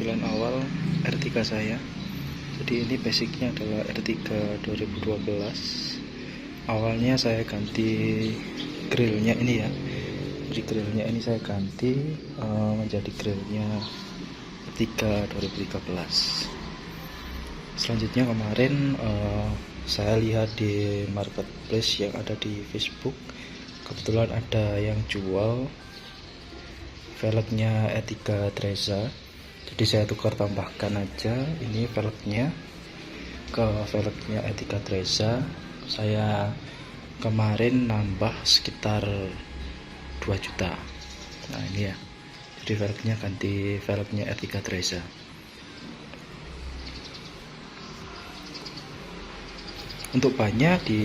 tampilan awal R3 saya. Jadi ini basicnya adalah R3 2012. Awalnya saya ganti grillnya ini ya. Jadi grillnya ini saya ganti menjadi grillnya R3 2013. Selanjutnya kemarin saya lihat di marketplace yang ada di Facebook, kebetulan ada yang jual velgnya R3 Treza. Jadi saya tukar tambahkan aja ini velgnya ke velgnya R3 Treza. Saya kemarin nambah sekitar 2 juta. Nah ini ya, jadi velgnya ganti velgnya R3 Treza. Untuk bannya di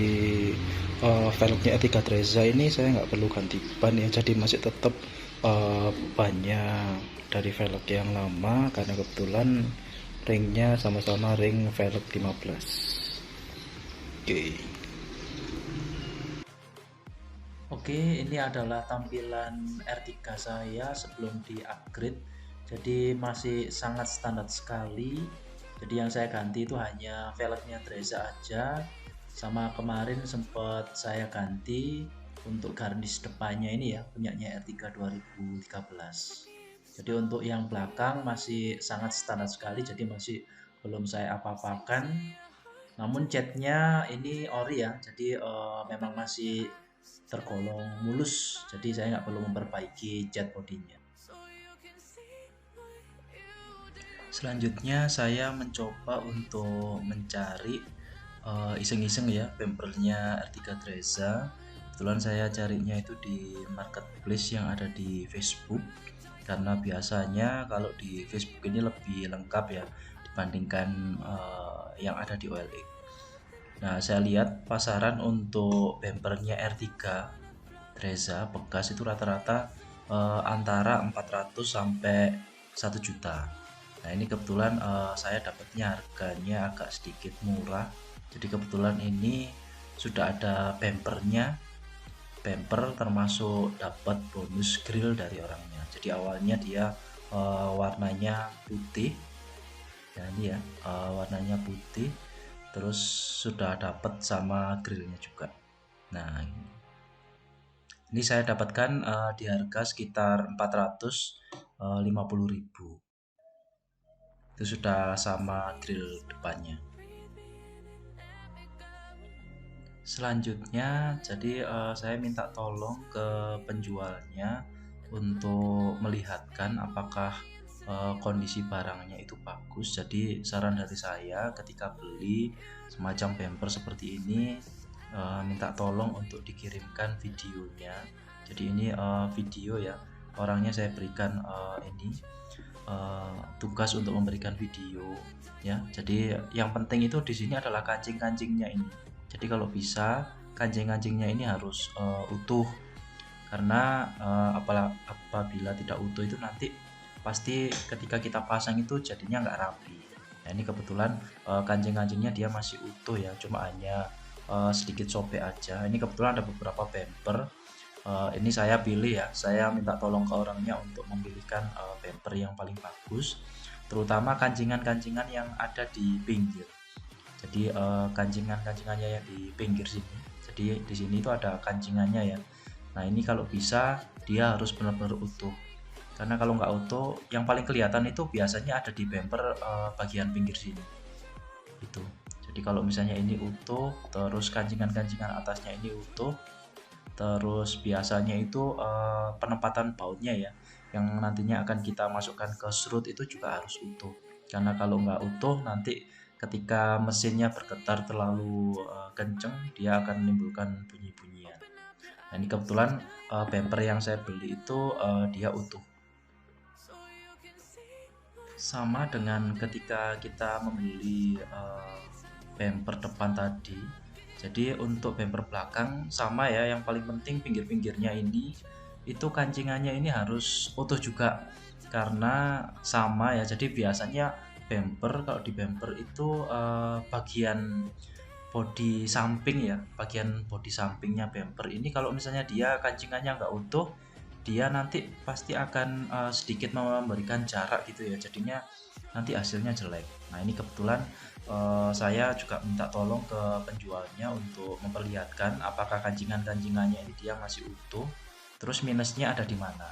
velgnya R3 Treza ini saya nggak perlu ganti ban ya, jadi masih tetap bannya dari velg yang lama karena kebetulan ringnya sama-sama ring velg 15. Oke, ini adalah tampilan R3 saya sebelum di-upgrade. Jadi masih sangat standar sekali. Jadi yang saya ganti itu hanya velgnya Treza aja. Sama kemarin sempat saya ganti untuk garnish depannya ini ya, punyanya R3 2013. Jadi untuk yang belakang masih sangat standar sekali, jadi masih belum saya apa-apakan. Namun catnya ini ori ya, jadi memang masih tergolong mulus, jadi saya nggak perlu memperbaiki cat bodinya. Selanjutnya saya mencoba untuk mencari iseng-iseng ya bempernya R3 Treza. Kebetulan saya carinya itu di marketplace yang ada di Facebook, karena biasanya kalau di Facebook ini lebih lengkap ya dibandingkan yang ada di OLX. Nah, saya lihat pasaran untuk bempernya R3 Treza bekas itu rata-rata antara 400 sampai 1 juta. Nah, ini kebetulan saya dapatnya harganya agak sedikit murah. Jadi kebetulan ini sudah ada bempernya, bemper termasuk dapat bonus grill dari orangnya. Jadi awalnya dia warnanya putih, ya ini ya warnanya putih, terus sudah dapat sama grillnya juga. Nah, ini saya dapatkan di harga sekitar 450.000. Itu sudah sama grill depannya. Selanjutnya, jadi saya minta tolong ke penjualnya untuk melihatkan apakah kondisi barangnya itu bagus. Jadi saran dari saya ketika beli semacam bumper seperti ini, minta tolong untuk dikirimkan videonya. Jadi ini video ya, orangnya saya berikan ini tugas untuk memberikan video ya. Jadi yang penting itu di sini adalah kancing-kancingnya ini. Jadi kalau bisa kancing-kancingnya ini harus utuh, karena apabila tidak utuh itu nanti pasti ketika kita pasang itu jadinya nggak rapi. Nah ini kebetulan kancing-kancingnya dia masih utuh ya, cuma hanya sedikit sobek aja. Ini kebetulan ada beberapa bumper. Ini saya pilih ya, saya minta tolong ke orangnya untuk memilihkan bumper yang paling bagus, terutama kancingan-kancingan yang ada di pinggir. Jadi kancingan-kancingannya yang di pinggir sini, jadi di sini itu ada kancingannya ya. Nah ini kalau bisa dia harus benar-benar utuh, karena kalau nggak utuh yang paling kelihatan itu biasanya ada di bumper bagian pinggir sini itu. Jadi kalau misalnya ini utuh, terus kancingan-kancingan atasnya ini utuh, terus biasanya itu penempatan bautnya ya, yang nantinya akan kita masukkan ke serut itu juga harus utuh, karena kalau nggak utuh nanti ketika mesinnya bergetar terlalu kenceng dia akan menimbulkan bunyi-bunyian. Nah ini kebetulan bumper yang saya beli itu dia utuh. Sama dengan ketika kita membeli bumper depan tadi, jadi untuk bumper belakang sama ya, yang paling penting pinggir-pinggirnya ini itu kancingannya ini harus utuh juga, karena sama ya. Jadi biasanya bumper, kalau di bumper itu bagian bodi samping ya, bagian bodi sampingnya bumper ini kalau misalnya dia kancingannya nggak utuh, dia nanti pasti akan sedikit memberikan jarak gitu ya, jadinya nanti hasilnya jelek. Nah ini kebetulan saya juga minta tolong ke penjualnya untuk memperlihatkan apakah kancingan-kancingannya ini dia masih utuh, terus minusnya ada di mana.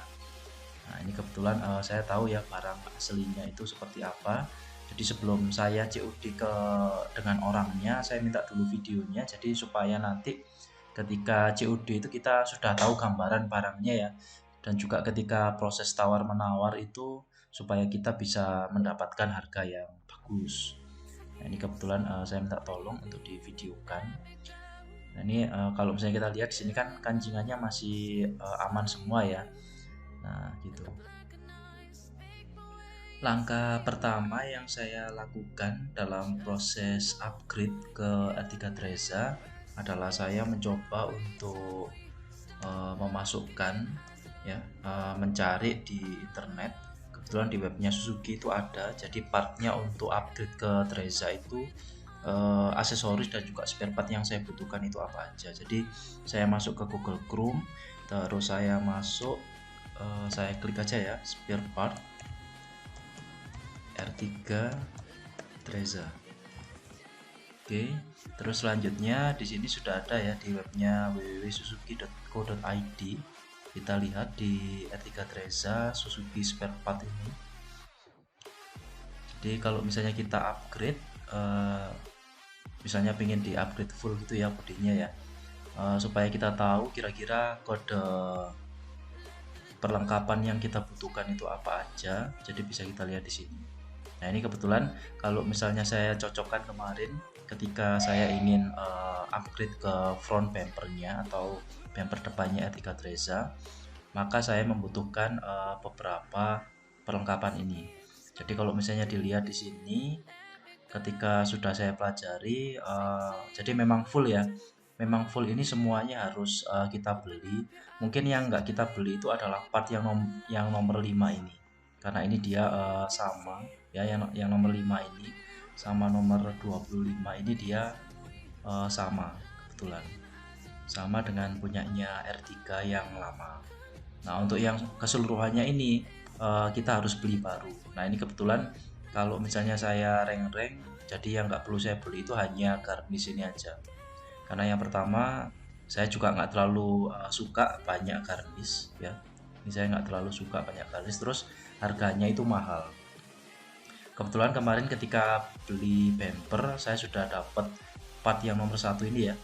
Nah ini kebetulan saya tahu ya barang aslinya itu seperti apa. Jadi sebelum saya COD dengan orangnya, saya minta dulu videonya, jadi supaya nanti ketika COD itu kita sudah tahu gambaran barangnya ya, dan juga ketika proses tawar menawar itu supaya kita bisa mendapatkan harga yang bagus. Nah ini kebetulan saya minta tolong untuk divideokan. Nah ini kalau misalnya kita lihat di sini kan kancingannya masih aman semua ya. Nah gitu. Langkah pertama yang saya lakukan dalam proses upgrade ke R3 Treza adalah saya mencoba untuk memasukkan ya, mencari di internet. Kebetulan di webnya Suzuki itu ada, jadi partnya untuk upgrade ke Treza itu aksesoris dan juga spare part yang saya butuhkan itu apa aja. Jadi saya masuk ke Google Chrome, terus saya masuk, saya klik aja ya spare part R3 Treza. Oke, terus selanjutnya di sini sudah ada ya di webnya www.suzuki.co.id. Kita lihat di R3 Treza Suzuki spare part ini. Jadi kalau misalnya kita upgrade, misalnya pengen di upgrade full gitu ya bodinya ya, supaya kita tahu kira-kira kode perlengkapan yang kita butuhkan itu apa aja. Jadi bisa kita lihat di sini. Nah ini kebetulan kalau misalnya saya cocokkan kemarin ketika saya ingin upgrade ke front bumpernya atau bumper depannya R3 Treza, maka saya membutuhkan beberapa perlengkapan ini. Jadi kalau misalnya dilihat di sini, ketika sudah saya pelajari, jadi memang full ya. Memang full ini semuanya harus kita beli. Mungkin yang nggak kita beli itu adalah part yang nomor 5 ini. Karena ini dia sama ya, yang nomor 5 ini sama nomor 25 ini dia sama kebetulan. Sama dengan punyanya R3 yang lama. Nah, untuk yang keseluruhannya ini kita harus beli baru. Nah, ini kebetulan kalau misalnya saya reng-reng, jadi yang nggak perlu saya beli itu hanya garnish ini aja. Karena yang pertama saya juga nggak terlalu suka banyak garnish ya. Ini saya nggak terlalu suka banyak garnish, terus harganya itu mahal. Kebetulan kemarin ketika beli bumper saya sudah dapat part yang nomor 1 ini ya,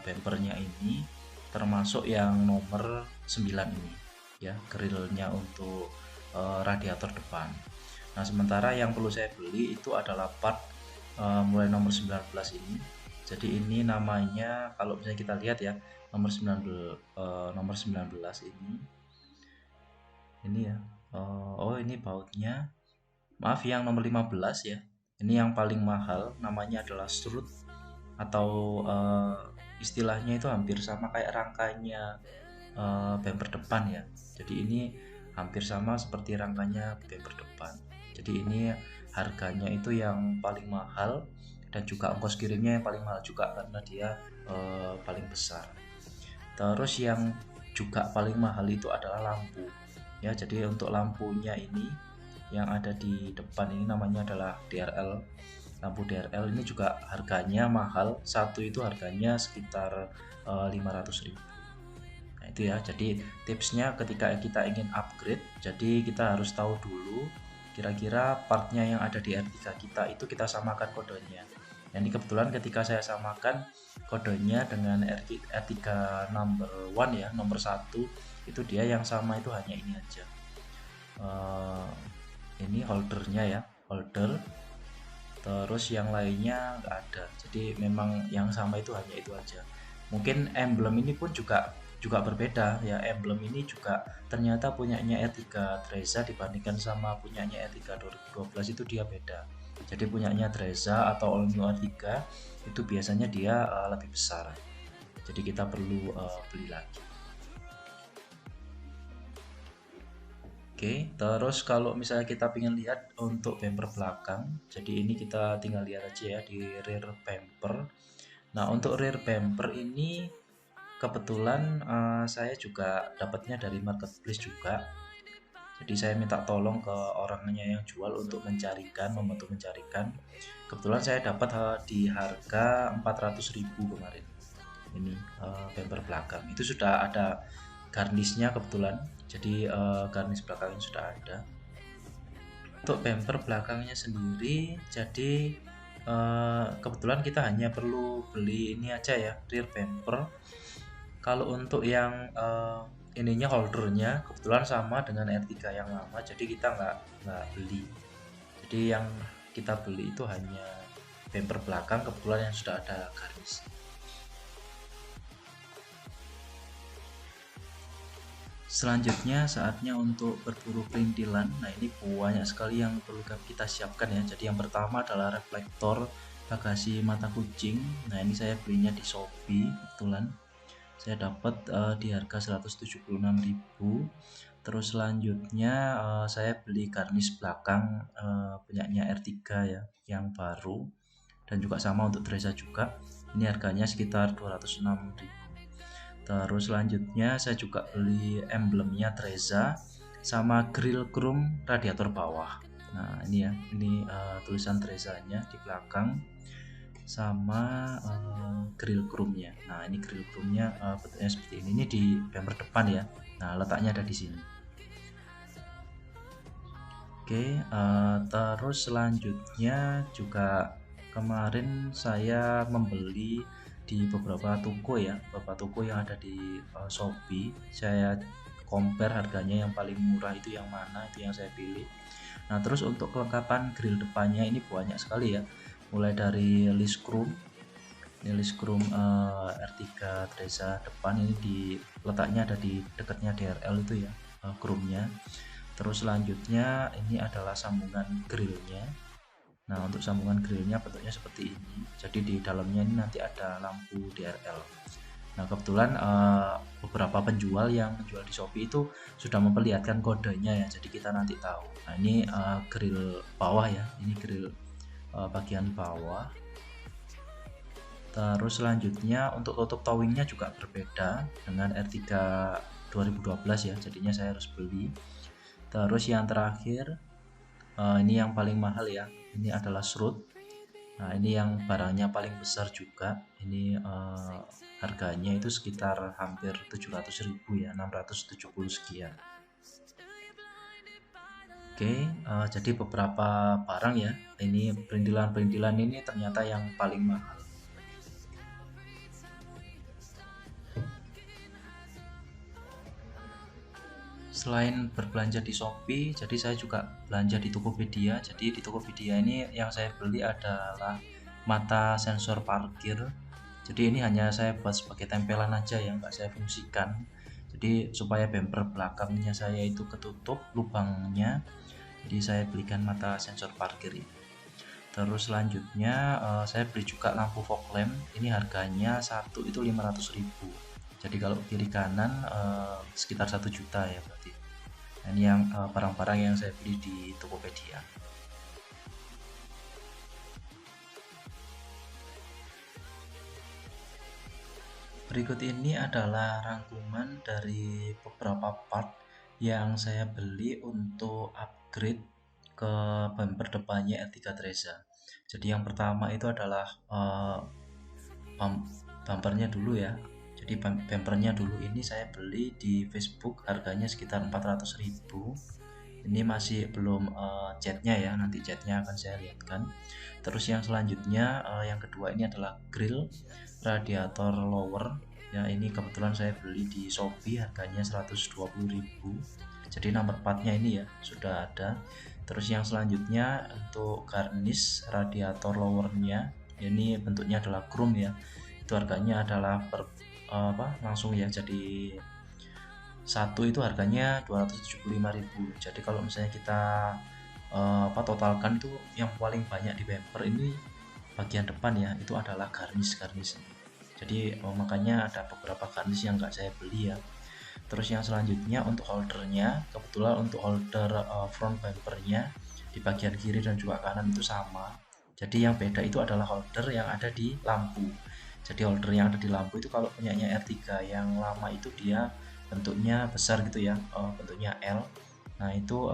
bumpernya ini termasuk yang nomor 9 ini ya, grillnya untuk radiator depan. Nah sementara yang perlu saya beli itu adalah part mulai nomor 19 ini. Jadi ini namanya kalau misalnya kita lihat ya nomor 19 ini ya. Oh ini bautnya, maaf yang nomor 15 ya. Ini yang paling mahal, namanya adalah strut atau istilahnya itu hampir sama kayak rangkanya bumper depan ya. Jadi ini hampir sama seperti rangkanya bumper depan. Jadi ini harganya itu yang paling mahal dan juga ongkos kirimnya yang paling mahal juga karena dia paling besar. Terus yang juga paling mahal itu adalah lampu ya. Jadi untuk lampunya ini yang ada di depan ini namanya adalah DRL. Lampu DRL ini juga harganya mahal, satu itu harganya sekitar 500.000. Nah itu ya, jadi tipsnya ketika kita ingin upgrade, jadi kita harus tahu dulu kira-kira partnya yang ada di R3 kita itu kita samakan kodenya. Nah ini kebetulan ketika saya samakan kodenya dengan R3 number 1 ya, nomor 1 itu dia yang sama itu hanya ini aja. Ini holdernya ya, holder, terus yang lainnya nggak ada. Jadi memang yang sama itu hanya itu aja. Mungkin emblem ini pun juga berbeda ya. Emblem ini juga ternyata punyanya R3 Treza dibandingkan sama punyanya R3 2012 itu dia beda. Jadi punyanya Treza atau All New R3 itu biasanya dia lebih besar. Jadi kita perlu beli lagi. Oke, terus kalau misalnya kita ingin lihat untuk bumper belakang, jadi ini kita tinggal lihat aja ya di rear bumper. Nah untuk rear bumper ini kebetulan saya juga dapatnya dari marketplace juga. Jadi saya minta tolong ke orangnya yang jual untuk membantu mencarikan. Kebetulan saya dapat di harga 400.000 kemarin. Ini bumper belakang itu sudah ada garnisnya kebetulan, jadi garnis belakangnya sudah ada. Untuk bumper belakangnya sendiri, jadi kebetulan kita hanya perlu beli ini aja ya, rear bumper. Kalau untuk yang ininya, holdernya kebetulan sama dengan R3 yang lama, jadi kita nggak beli. Jadi yang kita beli itu hanya bumper belakang, kebetulan yang sudah ada garis. Selanjutnya saatnya untuk berburu perintilan. Nah, ini banyak sekali yang perlu kita siapkan ya. Jadi yang pertama adalah reflektor bagasi mata kucing. Nah, ini saya belinya di Shopee kebetulan. Saya dapat di harga 176.000. Terus selanjutnya saya beli garnis belakang punyanya R3 ya, yang baru, dan juga sama untuk Treza juga. Ini harganya sekitar 206.000. Terus selanjutnya saya juga beli emblemnya Treza sama grill chrome radiator bawah. Nah, ini ya, ini tulisan Trezanya di belakang sama grill chrome-nya. Nah, ini grill chrome-nya bentuknya seperti ini. Ini di bumper depan ya. Nah, letaknya ada di sini. Oke, terus selanjutnya juga kemarin saya membeli di beberapa toko ya, beberapa toko yang ada di Shopee. Saya compare harganya yang paling murah itu yang mana, itu yang saya pilih. Nah, terus untuk kelengkapan grill depannya ini banyak sekali ya, mulai dari list chrome. Ini list chrome R3 Treza depan, ini letaknya ada di dekatnya DRL itu ya, chrome-nya. Terus selanjutnya ini adalah sambungan grillnya. Nah, untuk sambungan grillnya bentuknya seperti ini. Jadi di dalamnya ini nanti ada lampu DRL. Nah, kebetulan beberapa penjual yang menjual di Shopee itu sudah memperlihatkan kodenya ya, jadi kita nanti tahu. Nah, ini grill bawah ya, ini grill bagian bawah. Terus selanjutnya untuk tutup towingnya juga berbeda dengan R3 2012 ya, jadinya saya harus beli. Terus yang terakhir ini yang paling mahal ya, ini adalah shroud. Nah, ini yang barangnya paling besar juga. Ini harganya itu sekitar hampir 700.000 ya, 670 sekian. Oke, jadi beberapa barang ya, ini perintilan-perintilan ini ternyata yang paling mahal. Selain berbelanja di Shopee, jadi saya juga belanja di Tokopedia. Jadi di Tokopedia ini yang saya beli adalah mata sensor parkir. Jadi ini hanya saya buat sebagai tempelan aja yang nggak saya fungsikan. Jadi supaya bumper belakangnya saya itu ketutup lubangnya. Jadi saya belikan mata sensor parkir ini. Terus selanjutnya saya beli juga lampu fog lamp. Ini harganya satu itu 500.000. Jadi kalau kiri kanan sekitar 1 juta ya berarti. Nah, ini yang barang-barang yang saya beli di Tokopedia. Berikut ini adalah rangkuman dari beberapa part yang saya beli untuk upgrade ke bumper depannya R3 Treza. Jadi yang pertama itu adalah bumpernya dulu ya. Jadi bumpernya dulu ini saya beli di Facebook, harganya sekitar 400.000. Ini masih belum catnya ya, nanti catnya akan saya lihatkan. Terus yang selanjutnya yang kedua ini adalah grill radiator lower ya. Ini kebetulan saya beli di Shopee, harganya 120.000. Jadi nomor partnya ini ya sudah ada. Terus yang selanjutnya untuk garnish radiator lowernya, ini bentuknya adalah chrome ya. Itu harganya adalah langsung ya, jadi satu itu harganya 275.000. Jadi kalau misalnya kita totalkan itu yang paling banyak di bumper ini bagian depan ya, itu adalah garnish. Jadi makanya ada beberapa garnish yang nggak saya beli ya. Terus yang selanjutnya untuk holdernya, kebetulan untuk holder front bumpernya di bagian kiri dan juga kanan itu sama. Jadi yang beda itu adalah holder yang ada di lampu. Jadi holder yang ada di lampu itu kalau punyanya R3 yang lama itu dia bentuknya besar gitu ya, bentuknya L. Nah itu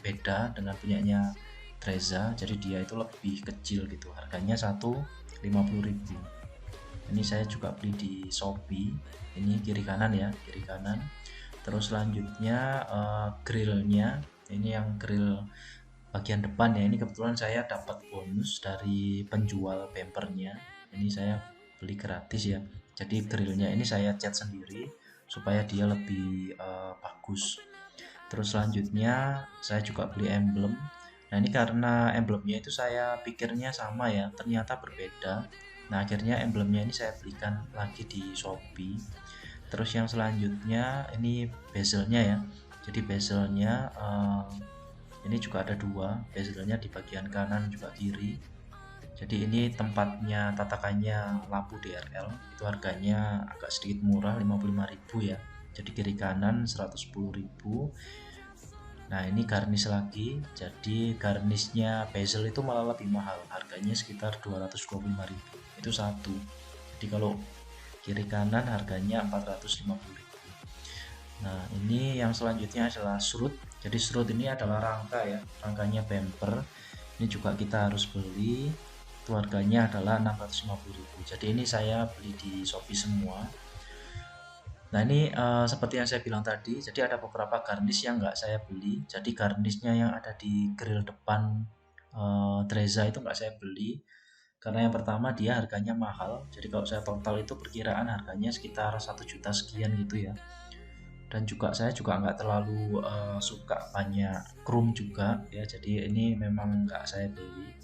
beda dengan punyanya Treza, jadi dia itu lebih kecil gitu, harganya 150.000. Ini saya juga beli di Shopee. Ini kiri kanan ya, kiri kanan. Terus selanjutnya grillnya, ini yang grill bagian depan ya, ini kebetulan saya dapat bonus dari penjual bempernya. Ini saya beli gratis ya, jadi grillnya ini saya cat sendiri supaya dia lebih bagus. Terus selanjutnya saya juga beli emblem. Nah ini karena emblemnya itu saya pikirnya sama ya, ternyata berbeda. Nah akhirnya emblemnya ini saya belikan lagi di Shopee. Terus yang selanjutnya ini bezelnya ya, jadi bezelnya ini juga ada dua, bezelnya di bagian kanan juga kiri. Jadi ini tempatnya tatakannya lampu DRL, itu harganya agak sedikit murah, 55.000 ya, jadi kiri kanan 110.000. Nah ini garnish lagi, jadi garnishnya bezel itu malah lebih mahal, harganya sekitar 225.000 itu satu. Jadi kalau kiri kanan harganya 450.000. Nah ini yang selanjutnya adalah serut. Jadi serut ini adalah rangka ya, rangkanya bumper. Ini juga kita harus beli, itu harganya adalah 650.000. Jadi ini saya beli di Shopee semua. Nah ini seperti yang saya bilang tadi, jadi ada beberapa garnish yang nggak saya beli. Jadi garnishnya yang ada di grill depan Treza itu nggak saya beli, karena yang pertama dia harganya mahal. Jadi kalau saya total itu perkiraan harganya sekitar 1 juta sekian gitu ya. Dan juga saya juga nggak terlalu suka banyak chrome juga ya, jadi ini memang nggak saya beli.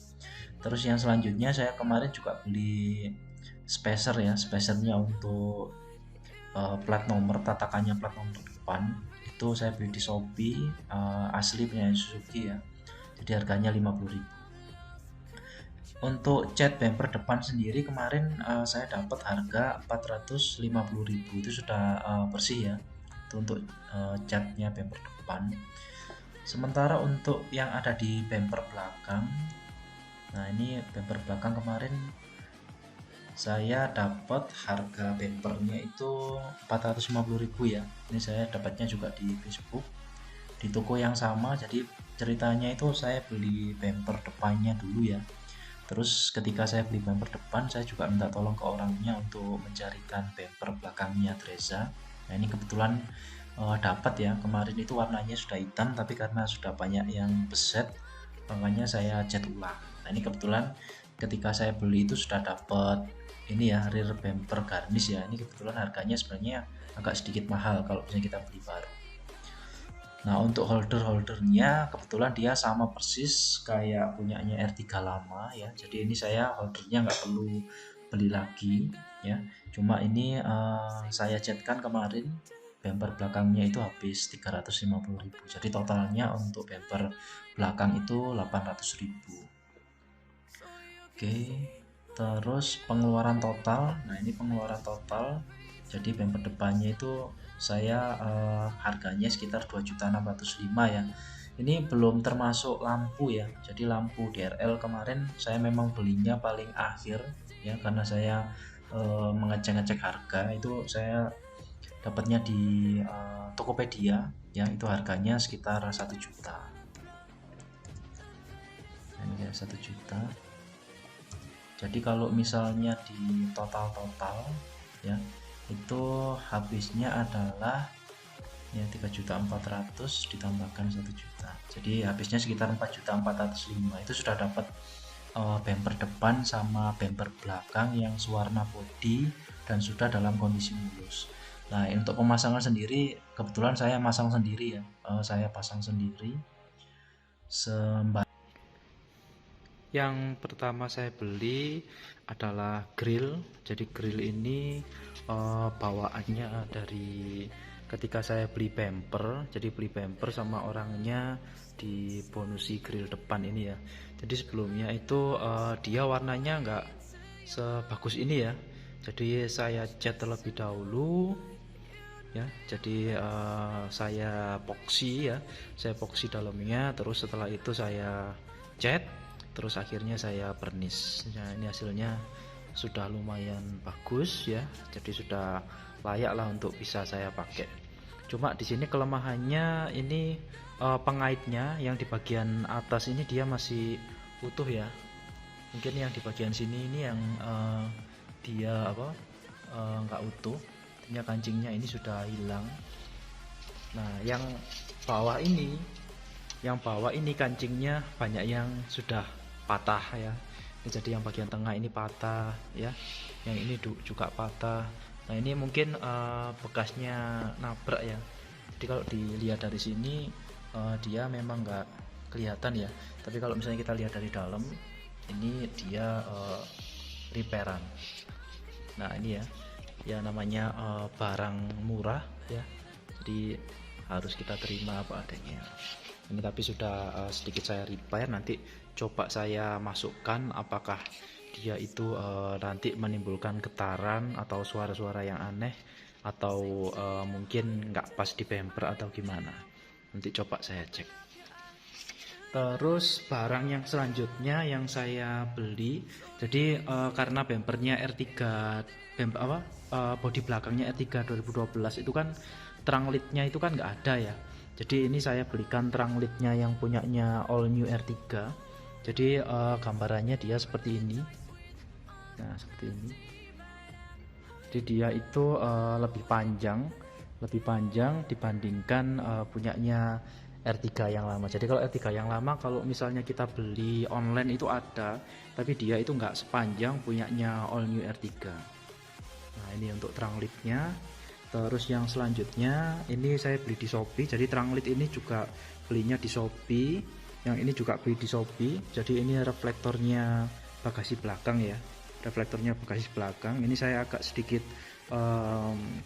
Terus yang selanjutnya saya kemarin juga beli spacer ya, spacernya untuk plat nomor, tatakannya plat nomor depan itu saya beli di Shopee, asli punya Suzuki ya, jadi harganya 50.000. Untuk cat bumper depan sendiri kemarin saya dapat harga 450.000, itu sudah bersih ya, itu untuk catnya bumper depan. Sementara untuk yang ada di bumper belakang, nah ini bumper belakang kemarin saya dapat harga bumpernya itu 450.000 ya. Ini saya dapatnya juga di Facebook, di toko yang sama. Jadi ceritanya itu saya beli bumper depannya dulu ya, terus ketika saya beli bumper depan saya juga minta tolong ke orangnya untuk mencarikan bumper belakangnya Treza. Nah ini kebetulan dapat ya, kemarin itu warnanya sudah hitam tapi karena sudah banyak yang beset makanya saya cat ulang. Nah ini kebetulan ketika saya beli itu sudah dapat ini ya, rear bumper garnish ya. Ini kebetulan harganya sebenarnya agak sedikit mahal kalau misalnya kita beli baru. Nah untuk holdernya kebetulan dia sama persis kayak punyanya R3 lama ya, jadi ini saya holdernya nggak perlu beli lagi ya, cuma ini saya catkan kemarin bumper belakangnya itu habis 350.000, jadi totalnya untuk bumper belakang itu 800.000. Oke, terus pengeluaran total, nah ini pengeluaran total, jadi bumper depannya itu saya harganya sekitar 2.605.000 ya. Ini belum termasuk lampu ya, jadi lampu DRL kemarin saya memang belinya paling akhir ya, karena saya mengecek-ngecek harga itu saya dapatnya di Tokopedia ya, itu harganya sekitar 1 juta. Nah, ini ya 1 juta. Jadi kalau misalnya di total ya itu habisnya adalah ya 3.400.000 ditambahkan 1 juta, jadi habisnya sekitar 4.405.000. Itu sudah dapat bumper depan sama bumper belakang yang sewarna body dan sudah dalam kondisi mulus. Nah untuk pemasangan sendiri kebetulan saya masang sendiri ya, saya pasang sendiri Yang pertama saya beli adalah grill. Jadi grill ini bawaannya dari ketika saya beli bumper. Jadi beli bumper sama orangnya dibonusi grill depan ini ya. Jadi sebelumnya itu dia warnanya nggak sebagus ini ya. Jadi saya cat terlebih dahulu ya. Jadi saya epoxy ya. Saya epoxy dalamnya, terus setelah itu saya cat, terus akhirnya saya vernish. Nah ini hasilnya sudah lumayan bagus ya, jadi sudah layak lah untuk bisa saya pakai. Cuma di sini kelemahannya ini pengaitnya yang di bagian atas ini dia masih utuh ya. Mungkin yang di bagian sini ini yang dia nggak utuh, artinya kancingnya ini sudah hilang. Nah yang bawah ini kancingnya banyak yang sudah patah ya. Jadi yang bagian tengah ini patah ya, yang ini juga patah. Nah ini mungkin bekasnya nabrak ya. Jadi kalau dilihat dari sini dia memang nggak kelihatan ya, tapi kalau misalnya kita lihat dari dalam ini dia repairan. Nah ini ya namanya barang murah ya, jadi harus kita terima apa adanya. Ini tapi sudah sedikit saya repair, nanti coba saya masukkan apakah dia itu nanti menimbulkan getaran atau suara-suara yang aneh, atau mungkin nggak pas di bumper atau gimana. Nanti coba saya cek. Terus barang yang selanjutnya yang saya beli, jadi karena bumpernya R3 bodi belakangnya R3 2012 itu kan terang lidnya itu kan nggak ada ya. Jadi ini saya belikan terang lidnya yang punyanya all new R3. Jadi gambarannya dia seperti ini. Nah seperti ini. Jadi dia itu lebih panjang dibandingkan punyanya R3 yang lama. Jadi kalau R3 yang lama kalau misalnya kita beli online itu ada, tapi dia itu nggak sepanjang punyanya all new R3. Nah ini untuk terang lidnya. Terus yang selanjutnya ini saya beli di Shopee. Jadi terang lid ini juga belinya di Shopee. Yang ini juga beli di Shopee. Jadi ini reflektornya bagasi belakang ya. Reflektornya bagasi belakang. Ini saya agak sedikit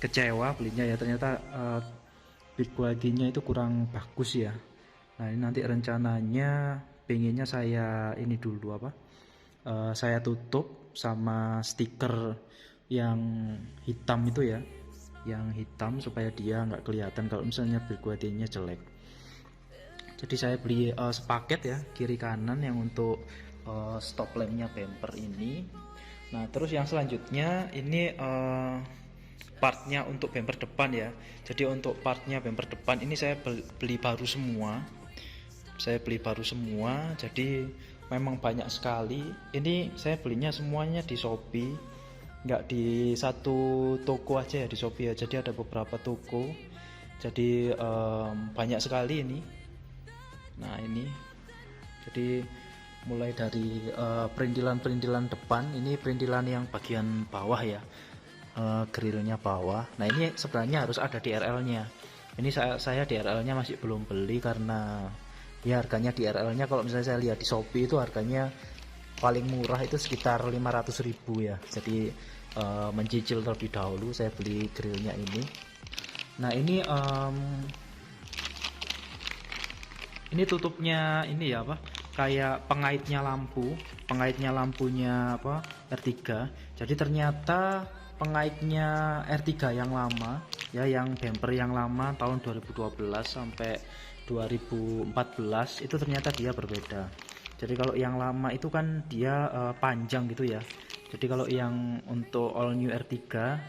kecewa belinya ya, ternyata build quality-nya itu kurang bagus ya. Nah ini nanti rencananya pengennya saya ini dulu saya tutup sama stiker yang hitam itu ya, yang hitam supaya dia nggak kelihatan kalau misalnya build quality-nya jelek. Jadi saya beli sepaket ya, kiri kanan yang untuk stop lampnya bumper ini. Nah terus yang selanjutnya ini partnya untuk bumper depan ya. Jadi untuk partnya bumper depan ini saya beli baru semua. Jadi memang banyak sekali. Ini saya belinya semuanya di Shopee, nggak di satu toko aja ya di Shopee ya. Jadi ada beberapa toko. Jadi banyak sekali ini. Nah ini jadi mulai dari perintilan depan, ini perintilan yang bagian bawah ya, grillnya bawah. Nah ini sebenarnya harus ada DRL-nya. Ini saya DRL-nya masih belum beli karena ya harganya DRL-nya kalau misalnya saya lihat di Shopee itu harganya paling murah itu sekitar 500.000 ya. Jadi mencicil terlebih dahulu saya beli grillnya ini. Nah ini tutupnya ini ya kayak pengaitnya lampunya R3. Jadi ternyata pengaitnya R3 yang lama ya, yang bumper yang lama tahun 2012 sampai 2014 itu ternyata dia berbeda. Jadi kalau yang lama itu kan dia panjang gitu ya. Jadi kalau yang untuk all new R3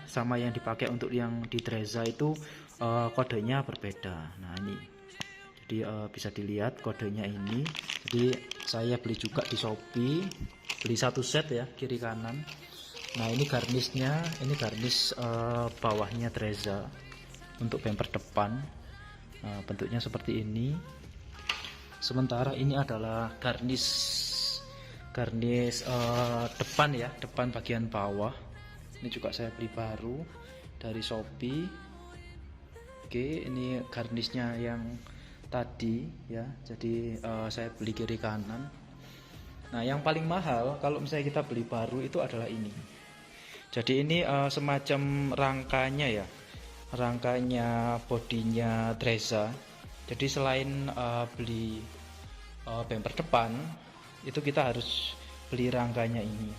sama yang dipakai untuk yang di Trezza itu kodenya berbeda. Nah ini jadi bisa dilihat kodenya ini. Jadi saya beli juga di Shopee, beli satu set ya kiri kanan. Nah ini garnisnya, ini garnis bawahnya Trezza untuk bumper depan. Nah, bentuknya seperti ini. Sementara ini adalah garnis depan ya, depan bagian bawah. Ini juga saya beli baru dari Shopee. Oke, ini garnisnya yang tadi ya. Jadi saya beli kiri kanan. Nah yang paling mahal kalau misalnya kita beli baru itu adalah ini. Jadi ini semacam rangkanya ya, rangkanya bodinya Trezza. Jadi selain beli bumper depan itu kita harus beli rangkanya ini.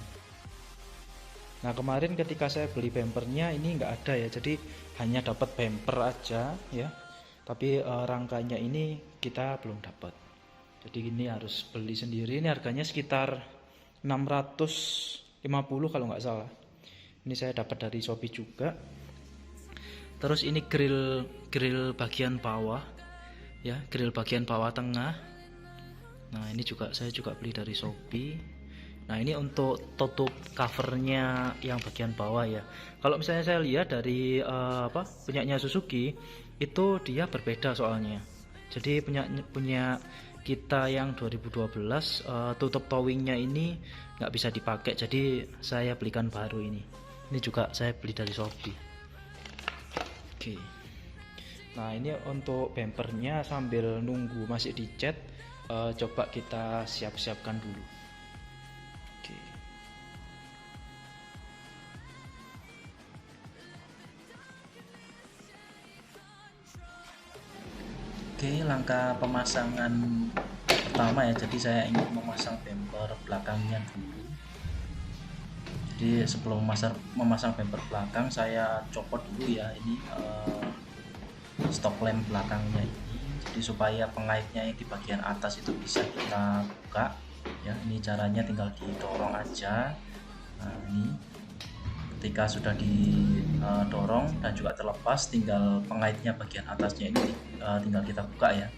Nah kemarin ketika saya beli bumpernya ini nggak ada ya, jadi hanya dapat bumper aja ya, tapi rangkanya ini kita belum dapat. Jadi ini harus beli sendiri. Ini harganya sekitar 650 kalau nggak salah. Ini saya dapat dari Shopee juga. Terus ini grill bagian bawah. ya, grill bagian bawah tengah. Nah ini juga saya juga beli dari Shopee. Nah ini untuk tutup covernya yang bagian bawah ya. Kalau misalnya saya lihat dari punyanya Suzuki itu dia berbeda soalnya. Jadi punya kita yang 2012 tutup towingnya ini nggak bisa dipakai. Jadi saya belikan baru ini. Ini juga saya beli dari Shopee. Oke. Nah ini untuk bumpernya sambil nunggu masih dicat, coba kita siap-siapkan dulu. Oke. Oke, langkah pemasangan pertama ya, jadi saya ingin memasang bumper belakangnya dulu. Jadi sebelum memasang bumper belakang, saya copot dulu ya ini stop lamp belakangnya ini, jadi supaya pengaitnya yang di bagian atas itu bisa kita buka ya. Ini caranya tinggal didorong aja. Nah ini ketika sudah didorong dan juga terlepas, tinggal pengaitnya bagian atasnya ini tinggal kita buka ya.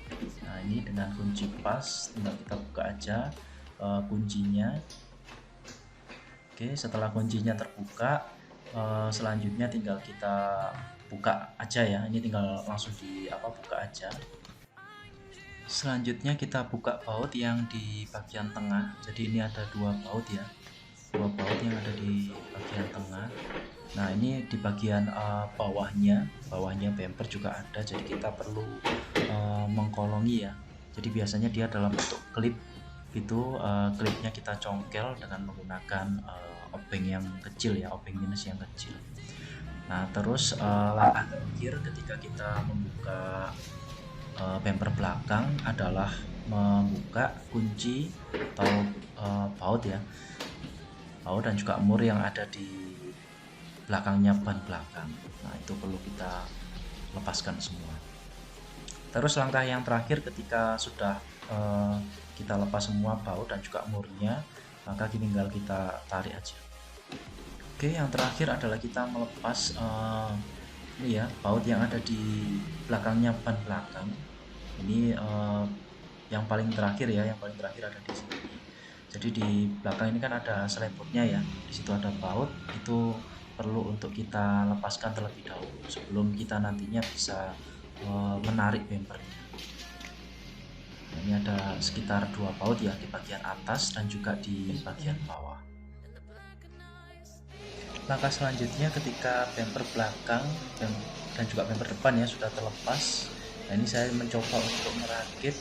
Nah ini dengan kunci pas tinggal kita buka aja kuncinya. Oke, setelah kuncinya terbuka, selanjutnya tinggal kita buka aja ya. Ini tinggal langsung buka aja. Selanjutnya kita buka baut yang di bagian tengah. Jadi ini ada dua baut ya, dua baut yang ada di bagian tengah. Nah ini di bagian bawahnya bumper juga ada, jadi kita perlu mengkolongi ya. Jadi biasanya dia dalam bentuk klip itu, klipnya kita congkel dengan menggunakan obeng yang kecil ya, obeng minus yang kecil. Nah terus langkah terakhir ketika kita membuka bumper belakang adalah membuka kunci atau baut ya, baut dan juga mur yang ada di belakangnya ban belakang. Nah itu perlu kita lepaskan semua. Terus langkah yang terakhir ketika sudah kita lepas semua baut dan juga murnya, maka tinggal kita tarik aja. Oke, yang terakhir adalah kita melepas ini ya, baut yang ada di belakangnya ban belakang. Ini yang paling terakhir ya, yang paling terakhir ada di sini. Jadi di belakang ini kan ada selepotnya ya, di situ ada baut, itu perlu untuk kita lepaskan terlebih dahulu sebelum kita nantinya bisa menarik bumpernya. Nah, ini ada sekitar 2 baut ya di bagian atas dan juga di bagian bawah. Langkah selanjutnya ketika bumper belakang dan juga bumper depan ya sudah terlepas. Nah ini saya mencoba untuk merakit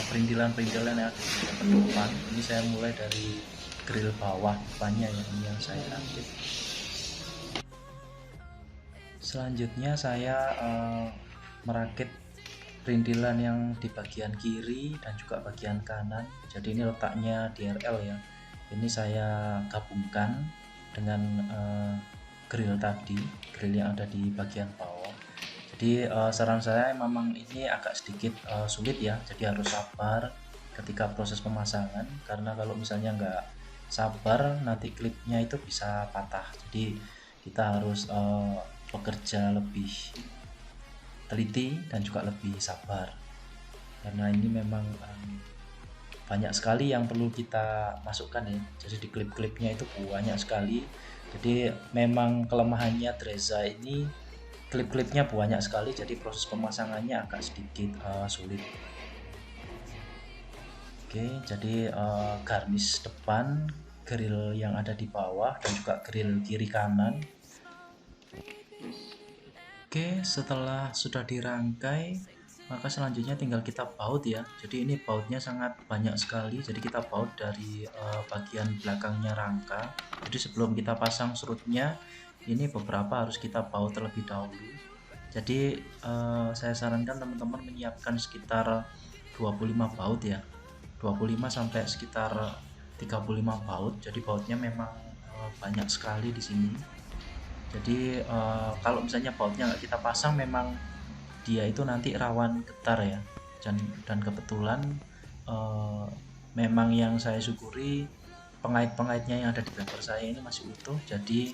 perindilan-perindilan yang ada di bumper depan. Ini saya mulai dari grill bawah depannya ya, ini yang saya rakit. Selanjutnya saya merakit perindilan yang di bagian kiri dan juga bagian kanan. Jadi ini letaknya DRL ya. Ini saya gabungkan dengan grill tadi, grill yang ada di bagian bawah. Jadi saran saya memang ini agak sedikit sulit ya. Jadi harus sabar ketika proses pemasangan, karena kalau misalnya nggak sabar nanti klipnya itu bisa patah. Jadi kita harus bekerja lebih teliti dan juga lebih sabar, karena ini memang banyak sekali yang perlu kita masukkan ya. Jadi di klip-klipnya itu banyak sekali, jadi memang kelemahannya Dreza ini klip-klipnya banyak sekali, jadi proses pemasangannya agak sedikit sulit. Oke, jadi garnish depan, grill yang ada di bawah dan juga grill kiri kanan. Oke, setelah sudah dirangkai, maka selanjutnya tinggal kita baut ya. Jadi ini bautnya sangat banyak sekali, jadi kita baut dari bagian belakangnya rangka. Jadi sebelum kita pasang serutnya, ini beberapa harus kita baut terlebih dahulu. Jadi saya sarankan teman-teman menyiapkan sekitar 25 baut ya, 25 sampai sekitar 35 baut. Jadi bautnya memang banyak sekali di sini. Jadi kalau misalnya bautnya nggak kita pasang, memang dia itu nanti rawan getar ya. Dan kebetulan memang yang saya syukuri pengait-pengaitnya yang ada di bumper saya ini masih utuh. Jadi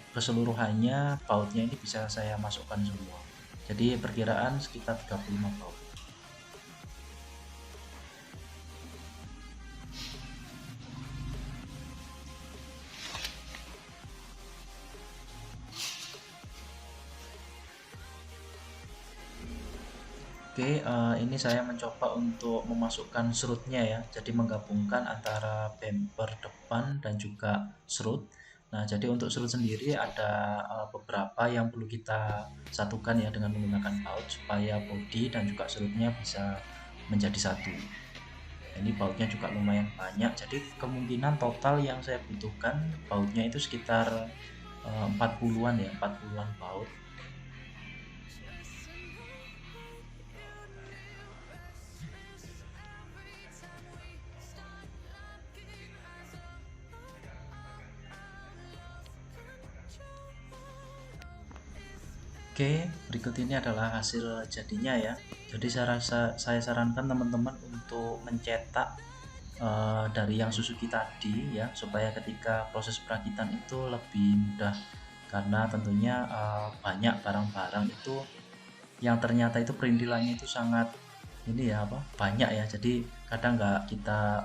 keseluruhannya bautnya ini bisa saya masukkan semua. Jadi perkiraan sekitar 35 baut. Oke, ini saya mencoba untuk memasukkan serutnya ya, jadi menggabungkan antara bumper depan dan juga serut. Nah, jadi untuk serut sendiri ada beberapa yang perlu kita satukan ya dengan menggunakan baut supaya bodi dan juga serutnya bisa menjadi satu. Ini bautnya juga lumayan banyak, jadi kemungkinan total yang saya butuhkan bautnya itu sekitar 40-an ya, 40-an baut. Oke, berikut ini adalah hasil jadinya ya. Jadi saya sarankan teman-teman untuk mencetak dari yang Suzuki tadi ya, supaya ketika proses perakitan itu lebih mudah. Karena tentunya banyak barang-barang itu yang ternyata itu perintilannya itu sangat ini ya apa banyak ya. Jadi kadang nggak kita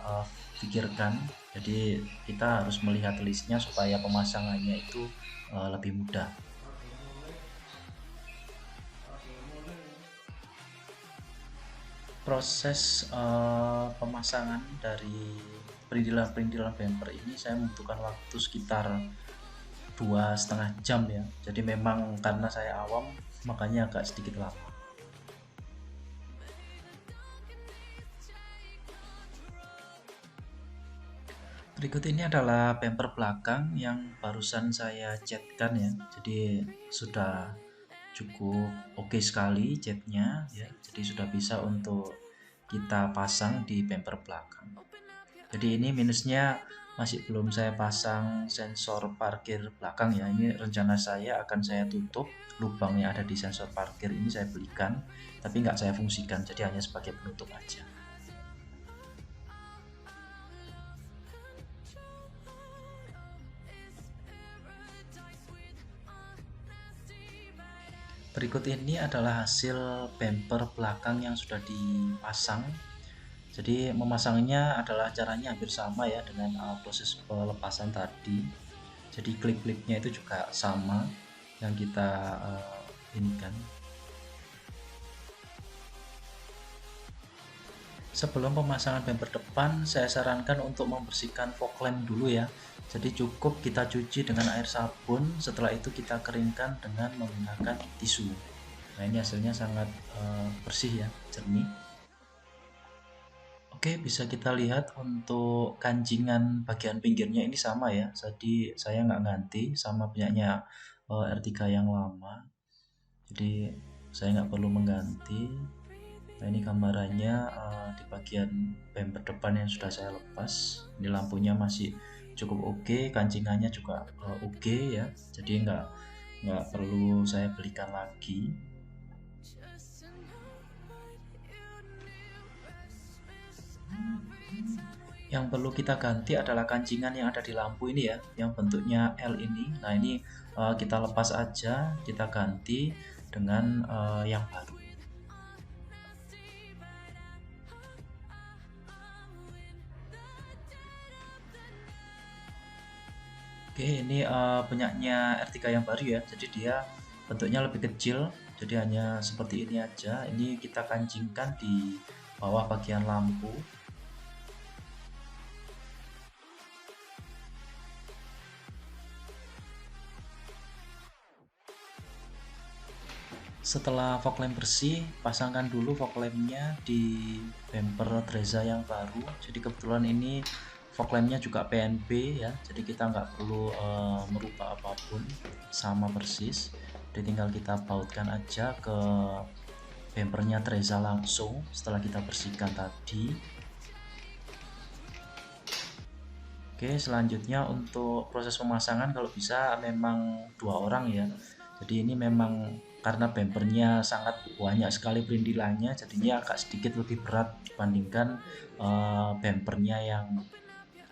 pikirkan. Jadi kita harus melihat listnya supaya pemasangannya itu lebih mudah. Proses pemasangan dari perintilan-perintilan bumper ini saya membutuhkan waktu sekitar 2,5 jam ya. Jadi memang karena saya awam makanya agak sedikit lama. Berikut ini adalah bumper belakang yang barusan saya catkan ya. Jadi sudah cukup oke sekali catnya ya. Jadi sudah bisa untuk kita pasang di bumper belakang. Jadi ini minusnya masih belum saya pasang sensor parkir belakang ya. Ini rencana saya akan saya tutup lubang yang ada di sensor parkir ini, saya belikan tapi nggak saya fungsikan, jadi hanya sebagai penutup aja. Berikut ini adalah hasil bumper belakang yang sudah dipasang. Jadi memasangnya adalah caranya hampir sama ya dengan proses pelepasan tadi. Jadi klip-klipnya itu juga sama yang kita ini kan. Sebelum pemasangan bumper depan, saya sarankan untuk membersihkan fog lamp dulu ya. Jadi cukup kita cuci dengan air sabun, setelah itu kita keringkan dengan menggunakan tisu. Nah, ini hasilnya sangat bersih ya, jernih. Oke, bisa kita lihat untuk kancingan bagian pinggirnya ini sama ya. Jadi saya nggak ganti, sama punyanya R3 yang lama. Jadi saya nggak perlu mengganti. Nah, ini gambarannya di bagian bumper depan yang sudah saya lepas. Ini lampunya masih cukup oke, kancingannya juga oke ya. Jadi nggak perlu saya belikan lagi. Yang perlu kita ganti adalah kancingan yang ada di lampu ini ya, yang bentuknya L ini. Nah, ini kita lepas aja, kita ganti dengan yang baru. Oke, ini punyanya R3 yang baru ya. Jadi dia bentuknya lebih kecil, jadi hanya seperti ini aja. Ini kita kancingkan di bawah bagian lampu. Setelah fog lamp bersih, pasangkan dulu fog lampnya di bumper Trezza yang baru. Jadi kebetulan ini fog lampnya juga PNB ya, jadi kita nggak perlu merubah apapun, sama persis. Jadi tinggal kita bautkan aja ke bumpernya Trezza langsung setelah kita bersihkan tadi. Oke, selanjutnya untuk proses pemasangan kalau bisa memang 2 orang ya. Jadi ini memang karena bumpernya sangat banyak sekali perintilannya, jadinya agak sedikit lebih berat dibandingkan bumpernya yang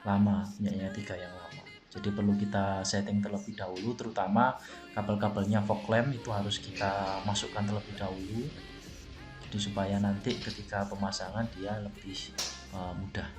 lama, punyanya 3 yang lama. Jadi perlu kita setting terlebih dahulu, terutama kabel-kabelnya fog lamp itu harus kita masukkan terlebih dahulu. Jadi supaya nanti ketika pemasangan dia lebih mudah.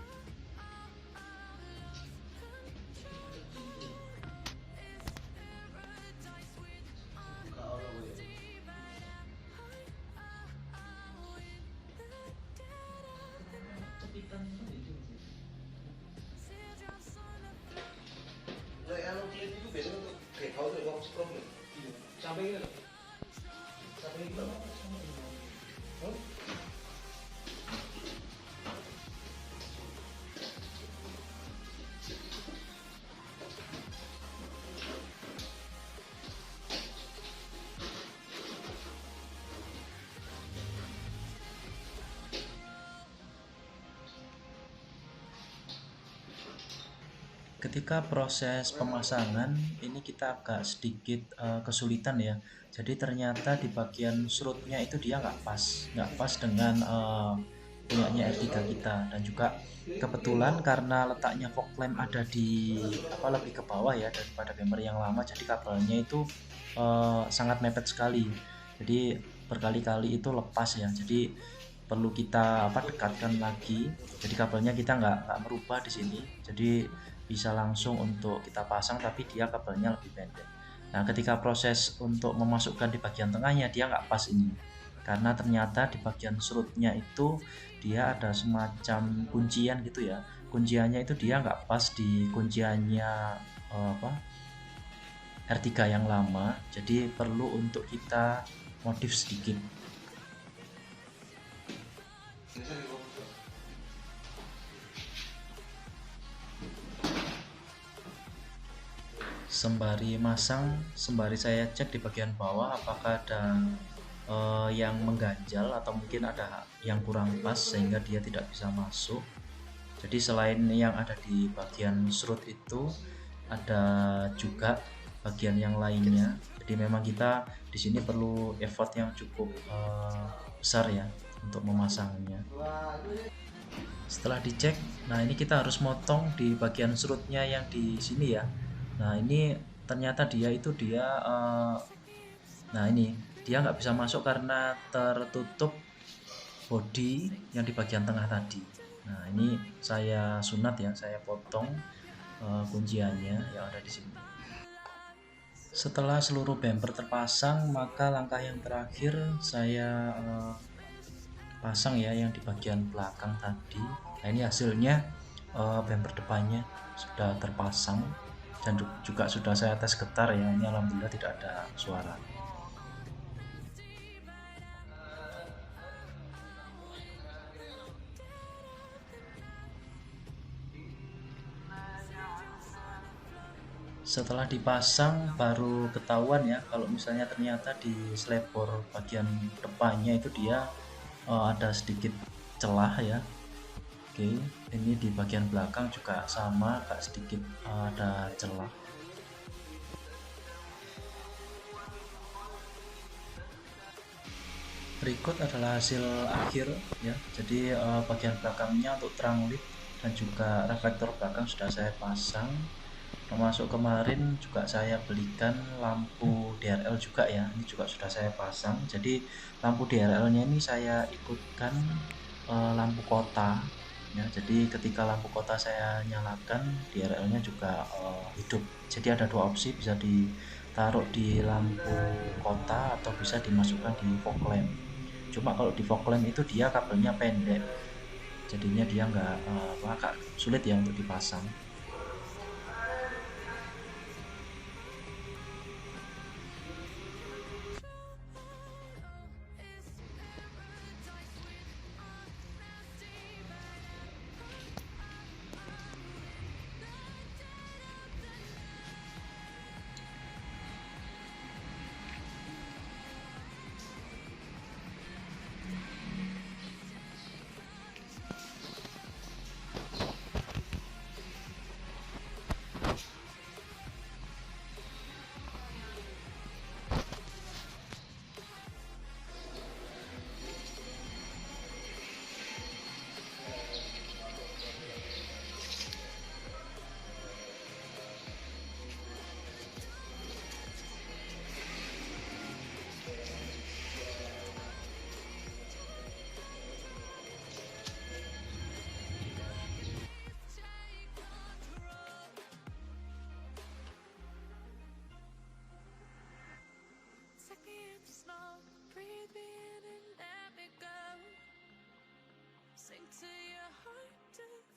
Ketika proses pemasangan ini kita agak sedikit kesulitan ya. Jadi ternyata di bagian serutnya itu dia nggak pas dengan punyanya R3 kita, dan juga kebetulan karena letaknya fog lamp ada di lebih ke bawah ya daripada bumper yang lama, jadi kabelnya itu sangat mepet sekali. Jadi berkali-kali itu lepas ya. Jadi perlu kita dekatkan lagi. Jadi kabelnya kita nggak merubah di sini. Jadi bisa langsung untuk kita pasang, tapi dia kabelnya lebih pendek. Nah, ketika proses untuk memasukkan di bagian tengahnya dia nggak pas ini, karena ternyata di bagian serutnya itu dia ada semacam kuncian gitu ya. Kunciannya itu dia nggak pas di kunciannya R3 yang lama, jadi perlu untuk kita modif sedikit. Sembari masang, sembari saya cek di bagian bawah apakah ada yang mengganjal atau mungkin ada yang kurang pas sehingga dia tidak bisa masuk. Jadi selain yang ada di bagian serut itu, ada juga bagian yang lainnya. Jadi memang kita di sini perlu effort yang cukup besar ya untuk memasangnya. Setelah dicek, nah ini kita harus motong di bagian serutnya yang di sini ya. Nah ini ternyata dia nah ini dia nggak bisa masuk karena tertutup bodi yang di bagian tengah tadi. Nah ini saya sunat ya, saya potong kunciannya yang ada di sini. Setelah seluruh bumper terpasang, maka langkah yang terakhir saya pasang ya yang di bagian belakang tadi. Nah ini hasilnya bumper depannya sudah terpasang dan juga sudah saya tes getar ya. Ini alhamdulillah tidak ada suara. Setelah dipasang baru ketahuan ya kalau misalnya ternyata di selebor bagian depannya itu dia ada sedikit celah ya. Oke, ini di bagian belakang juga sama, agak sedikit ada celah. Berikut adalah hasil akhir ya. Jadi bagian belakangnya untuk terang led dan juga reflektor belakang sudah saya pasang. Termasuk kemarin juga saya belikan lampu DRL juga ya. Ini juga sudah saya pasang. Jadi lampu DRL-nya ini saya ikutkan lampu kota ya. Jadi ketika lampu kota saya nyalakan, DRL-nya juga hidup. Jadi ada dua opsi, bisa ditaruh di lampu kota atau bisa dimasukkan di fog lamp. Cuma kalau di fog lamp itu dia kabelnya pendek, jadinya dia agak sulit ya untuk dipasang. Sink to your heart to